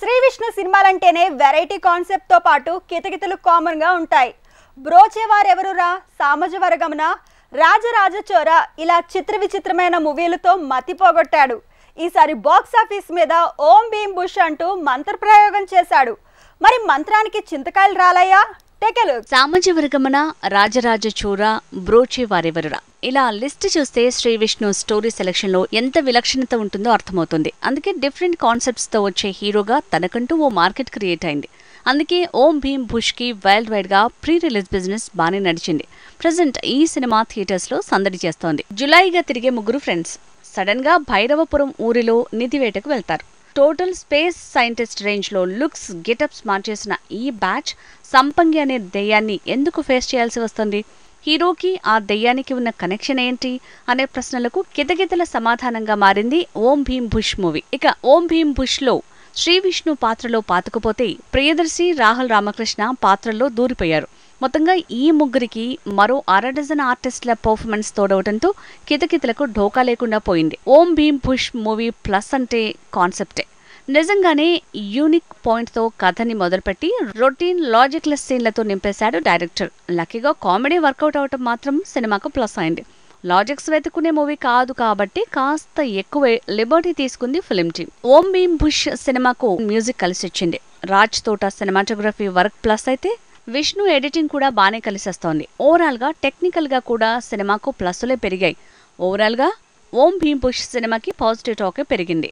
Shri Vishnu సినిమాలంటేనే variety concept తో పాటు కితకితలు common గా ఉంటాయి. బ్రోచేవారెవరురా, సామజవరగమన, రాజరాజ చోర ఇలా విచిత్రమైన మూవీలతో మతి పోగొట్టాడు. ఈసారి బాక్స్ ఆఫీస్ మీద ఓం భీమ్ బుష్ అంటూ మంత్ర ప్రయోగం చేశాడు. మరి మంత్రానికి చింతకాయలు రాలయ్యా? సామజవరగమన, రాజరాజ చోర, బ్రోచేవారెవరురా ఇలా లిస్ట్ చూస్తే శ్రీ విష్ణు స్టోరీ సెలక్షన్ లో ఎంత విలక్షణత ఉంటుందో అర్థమవుతుంది. అందుకే డిఫరెంట్ కాన్సెప్ట్స్ తో వచ్చే హీరోగా తనకంటూ ఓ మార్కెట్ క్రియేట్ అయింది. అందుకే ఓం భీమ్ బుష్ కి వరల్డ్ వైడ్ గా ప్రీ రిలీజ్ బిజినెస్ బానే నడిచింది. ప్రెజెంట్ ఈ సినిమా థియేటర్స్ లో సందడి చేస్తోంది. జులైగా తిరిగే ముగ్గురు ఫ్రెండ్స్ సడన్ గా భైరవపురం ఊరిలో నిధివేటకు వెళ్తారు. టోటల్ స్పేస్ సైంటిస్ట్ రేంజ్ లో లుక్స్, గెటప్స్ మార్చేసిన ఈ బ్యాచ్ సంపంగి అనే దెయ్యాన్ని ఎందుకు ఫేస్ చేయాల్సి వస్తుంది? హీరోకి ఆ దెయ్యానికి ఉన్న కనెక్షన్ ఏంటి అనే ప్రశ్నలకు కితకితల సమాధానంగా మారింది ఓం భీమ్ బుష్ మూవీ. ఇక ఓం భీమ్ బుష్ లో శ్రీ విష్ణు పాత్రలో పాతుకుపోతే ప్రియదర్శి, రాహుల్ రామకృష్ణ పాత్రల్లో దూరిపోయారు. మొత్తంగా ఈ ముగ్గురికి మరో అరడజన్ ఆర్టిస్టుల పర్ఫార్మెన్స్ తోడవడంతో కితకితలకు ఢోకా లేకుండా పోయింది. ఓం భీమ్ బుష్ మూవీ ప్లస్ అంటే కాన్సెప్టే. నిజంగానే యూనిక్ పాయింట్ తో కథని మొదలుపెట్టి రొటీన్ లాజిక్లెస్ సీన్లతో నింపేశాడు డైరెక్టర్. లక్కీగా కామెడీ వర్కౌట్ అవటం మాత్రం సినిమాకు ప్లస్ అయింది. లాజిక్స్ వెతుకునే మూవీ కాదు కాబట్టి కాస్త ఎక్కువే లిబర్టీ తీసుకుంది ఫిల్మ్ టీమ్. ఓం భీమ్ బుష్ సినిమాకు మ్యూజిక్ కలిసొచ్చింది. రాజ్ తోట సినిమాటోగ్రఫీ వర్క్ ప్లస్ అయితే విష్ణు ఎడిటింగ్ కూడా బానే కలిసొస్తోంది. ఓవరాల్ గా టెక్నికల్ గా కూడా సినిమాకు ప్లస్సులే పెరిగాయి. ఓవరాల్ గా ఓం భీమ్ బుష్ సినిమాకి పాజిటివ్ టాకే పెరిగింది.